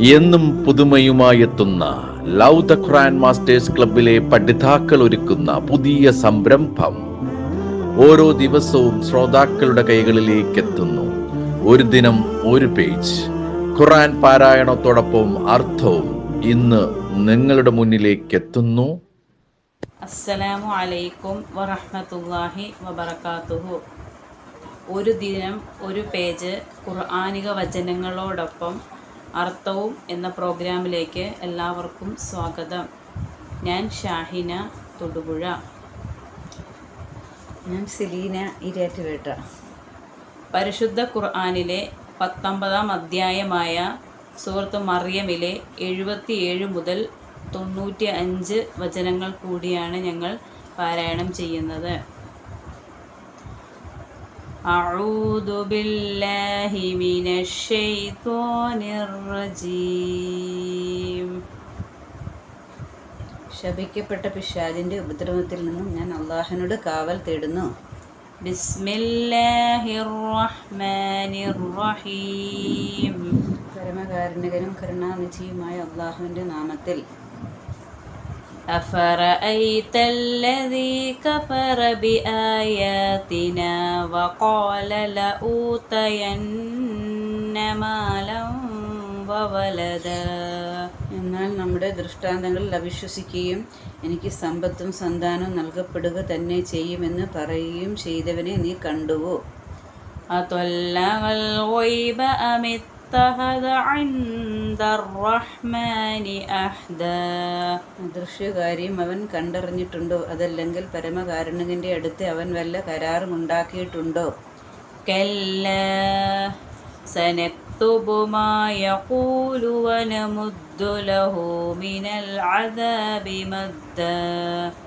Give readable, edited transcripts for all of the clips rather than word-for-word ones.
എന്നും പുതുമയുമായെത്തുന്ന love the Quran masters ക്ലബിലെ പഠിതാക്കൾ ഒരുക്കുന്ന പുതിയ സംരംഭം ഓരോ ദിവസവും ശ്രോതാക്കളുടെ കൈകളിലേക്ക് എത്തുന്നു. ഒരു ദിനം ഒരു പേജ് ഖുർആൻ പാരായണത്തോടൊപ്പം അർത്ഥവും ഇന്ന് നിങ്ങളുടെ മുന്നിലേക്ക് എത്തുന്നു. അസ്സലാമു അലൈക്കും വറഹ്മത്തുള്ളാഹി വബറകാതുഹു. ഒരു ദിനം ഒരു പേജ് ഖുർആനിക വചനങ്ങളോടൊപ്പം അർത്ഥവും എന്ന പ്രോഗ്രാമിലേക്ക് എല്ലാവർക്കും സ്വാഗതം. ഞാൻ ഷാഹിന തൊടുപുഴ. ഞാൻ സെലീന ഇരാറ്റുപേട്ട. പരിശുദ്ധ ഖുർആനിലെ 19-ാം അധ്യായമായ സൂറത്ത് മറിയമിലെ 77 മുതൽ 95 വചനങ്ങൾ കൂടിയാണ് ഞങ്ങൾ പാരായണം ചെയ്യുന്നത്. അഊദു ബില്ലാഹി മിനശ് ശൈത്വാനിർ റജീം. ശപിക്കപ്പെട്ട പിശാചിന്റെ ഉപദ്രവത്തിൽ നിന്നും ഞാൻ അള്ളാഹുവിനോട് കാവൽ തേടുന്നു. ബിസ്മില്ലാഹിർ റഹ്മാനിർ റഹീം. പരമകാരുണികനും കരുണാനിധിയുമായ അള്ളാഹുവിന്റെ നാമത്തിൽ. അഫറഅയ്തല്ലദീ കഫറ ബിആയാതിനാ വഖാല ലഊതയന്ന മാലൻ വവലദാ. എന്നാൽ നമ്മുടെ ദൃഷ്ടാന്തങ്ങളിൽ അവിശ്വസിക്കുകയും എനിക്ക് സമ്പത്തും സന്താനവും നൽകപ്പെടുക തന്നെ ചെയ്യുമെന്ന് പറയുകയും ചെയ്തവനെ നീ കണ്ടുവോ? അത്വല്ലഗൽ ഗൈബ അമിത്തഹദ ഇൻദർ റഹ്മാനി അഹ്ദാ. അദൃശ്യകാര്യം അവൻ കണ്ടറിഞ്ഞിട്ടുണ്ടോ? അതല്ലെങ്കിൽ പരമകാരുണികന്റെ അടുത്ത് അവൻ വല്ല കരാറും ഉണ്ടാക്കിയിട്ടുണ്ടോ? കല്ലാ സനക്തുബു മാ യഖൂലു വനമുദ്ദു ലഹു മിനൽ അദാബി മദ്ദാ.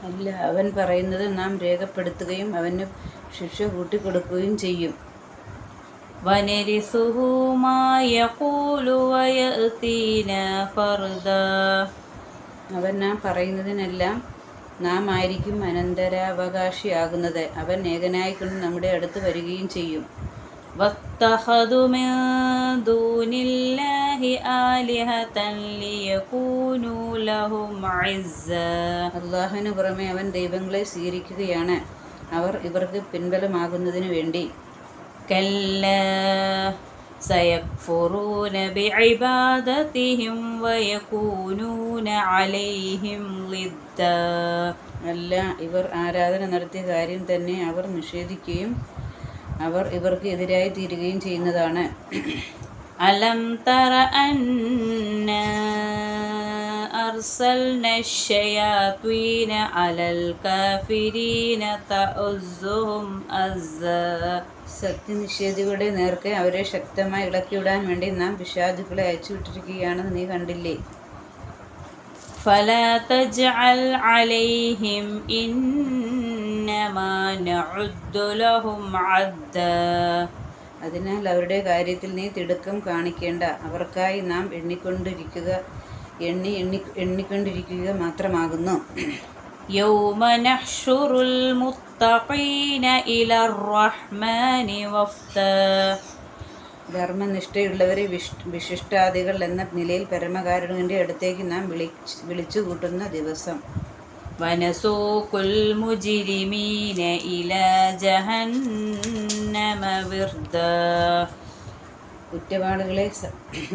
അല്ല, അവൻ പറയുന്നത് നാം രേഖപ്പെടുത്തുകയും അവന് ശിക്ഷ കൂട്ടിക്കൊടുക്കുകയും ചെയ്യും. വനരിസുഹു മാ യഖൂലു വയഅതീനാ ഫർദാ. അവൻ നാം പറയുന്നതിനെല്ലാം നാം ആയിരിക്കും അനന്തരാവകാശിയാകുന്നത്. അവൻ ഏകനായിക്കൊണ്ട് നമ്മുടെ അടുത്ത് വരികയും ചെയ്യും. വത്തഖദു മിൻ ദൂനില്ലാഹി ആലിഹതൻ ലിയകൂനു ലഹും ഇസ്സാ. അള്ളാഹുവിന് പുറമെ അവൻ ദൈവങ്ങളെ സ്വീകരിക്കുകയാണ്, അവർ ഇവർക്ക് പിൻബലമാകുന്നതിനു വേണ്ടി. കല്ലാ സയക്ഫുറൂന ബിഇബാദതിഹിം വയകൂനൂന അലൈഹിം ളിദ്ദാ. അല്ല, ഇവർ ആരാധന നടത്തിയ കാര്യം തന്നെ അവർ നിഷേധിക്കുകയും അവർ ഇവർക്ക് എതിരായി തീരുകയും ചെയ്യുന്നതാണ്. അലം തറ അന്നാ അർസൽനാ ശയാത്വീന അലൽ കാഫിരീന തഉസ്സുഹും അസ്സാ. സത്യനിഷേധികളുടെ നേർക്ക് അവരെ ശക്തമായി ഇളക്കിവിടാൻ വേണ്ടി നാം പിശാചുക്കളെ അയച്ചുവിട്ടിരിക്കുകയാണെന്ന് നീ കണ്ടില്ലേ? ഫലാ തജ്അൽ അലൈഹിം ഇന്നമാ നഉദ്ദു ലഹും അദ്ദാ. അതിനാൽ അവരുടെ കാര്യത്തിൽ നീ തിടുക്കം കാണിക്കേണ്ട. അവർക്കായി നാം എണ്ണിക്കൊണ്ടിരിക്കുക മാത്രമാകുന്നു. യൗമ നഹ്ശുറുൽ മുത്തഖീന ഇലർ റഹ്മാനി വഫ്ദാ. ധർമ്മനിഷ്ഠയുള്ളവരെ വിശിഷ്ടാദികൾ എന്ന നിലയിൽ പരമകാരുണികന്റെ അടുത്തേക്ക് നാം വിളിച്ചു കൂട്ടുന്ന ദിവസം. വനസൂഖുൽ മുജ്രിമീന ഇലാ ജഹന്നമ വിർദാ. കുറ്റവാളികളെ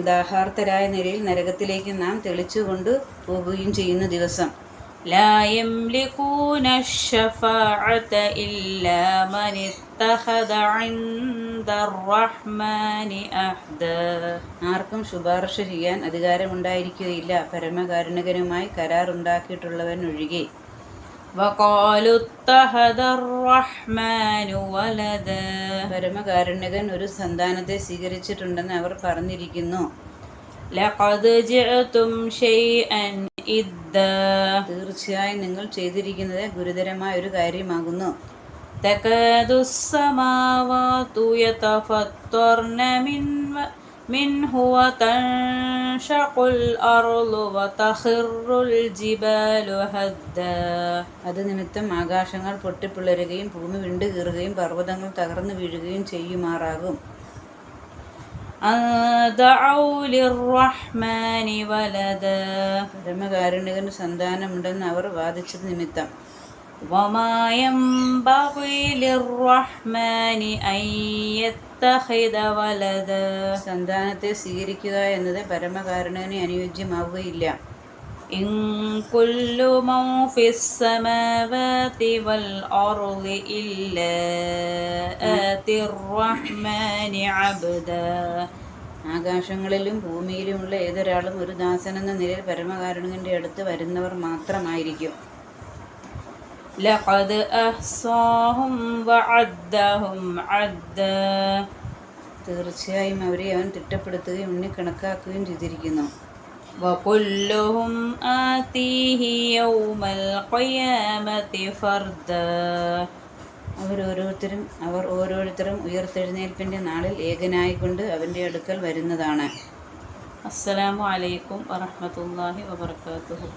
ദാഹാർത്തരായ നിലയിൽ നരകത്തിലേക്ക് നാം തെളിച്ചുകൊണ്ട് പോകുകയും ചെയ്യുന്ന ദിവസം. ലാ യംലികൂന അശ്ശഫാഅത ഇല്ലാ മൻ ഇത്തഖദ ഇൻദർ റഹ്മാനി അഹ്ദാ. ആർക്കും ശുപാർശ ചെയ്യാൻ അധികാരമുണ്ടായിരിക്കുകയില്ല, പരമകാരുണികനുമായി കരാറുണ്ടാക്കിയിട്ടുള്ളവൻ ഒഴികെ. വഖാലു ഇത്തഖദർ റഹ്മാനു വലദാ. പരമകാരുണികൻ ഒരു സന്താനത്തെ സ്വീകരിച്ചിട്ടുണ്ടെന്ന് അവർ പറഞ്ഞിരിക്കുന്നു. ലഖദ് ജിഅ്തും ശൈഅൻ ഇദ്ദാ. തീർച്ചയായും നിങ്ങൾ ചെയ്തിരിക്കുന്നത് ഗുരുതരമായ ഒരു കാര്യമാകുന്നു. തകാദുസ് സമാവാതു യതഫത്തർന മിൻഹു വതൻഷഖുൽ അർളു വതഖിറുൽ ജിബാലു ഹദ്ദാ. അത് നിമിത്തം ആകാശങ്ങൾ പൊട്ടിപ്പിളരുകയും ഭൂമി വിണ്ടുകീറുകയും പർവ്വതങ്ങൾ തകർന്നു വീഴുകയും ചെയ്യുമാറാകും. أن دعوا للرحمن ولدا പരമകാരുണികന് സന്താനമുണ്ടെന്ന് അവർ വാദിച്ചത് നിമിത്തം. وما ينبغي للرحمن أن يتخذ ولدا സന്താനത്തെ സ്വീകരിക്കുക എന്നത് പരമകാരുണികന് അനുയോജ്യമാവുകയില്ല. إن كل من في السماوات والأرض إلا آتي الرحمن عبدا ആകാശങ്ങളിലും ഭൂമിയിലുമുള്ള ഏതൊരാളും ഒരു ദാസനെന്ന നിലയിൽ പരമകാരുണികന്റെ അടുത്ത് വരുന്നവർ മാത്രമായിരിക്കും. لقد أحصاهم وعدهم عدا തീർച്ചയായും അവരെ അവൻ തിട്ടപ്പെടുത്തുകയും കണക്കാക്കുകയും ചെയ്തിരിക്കുന്നു. وكلهم آتيه يوم القيامة فردا അവർ ഓരോരുത്തരും ഉയർത്തെഴുന്നേൽപ്പിന്റെ നാളിൽ ഏകനായിക്കൊണ്ട് അവന്റെ അടുക്കൽ വരുന്നതാണ്. അസ്സലാമു അലൈക്കും വറഹ്മത്തുള്ളാഹി വബറകാതുഹു.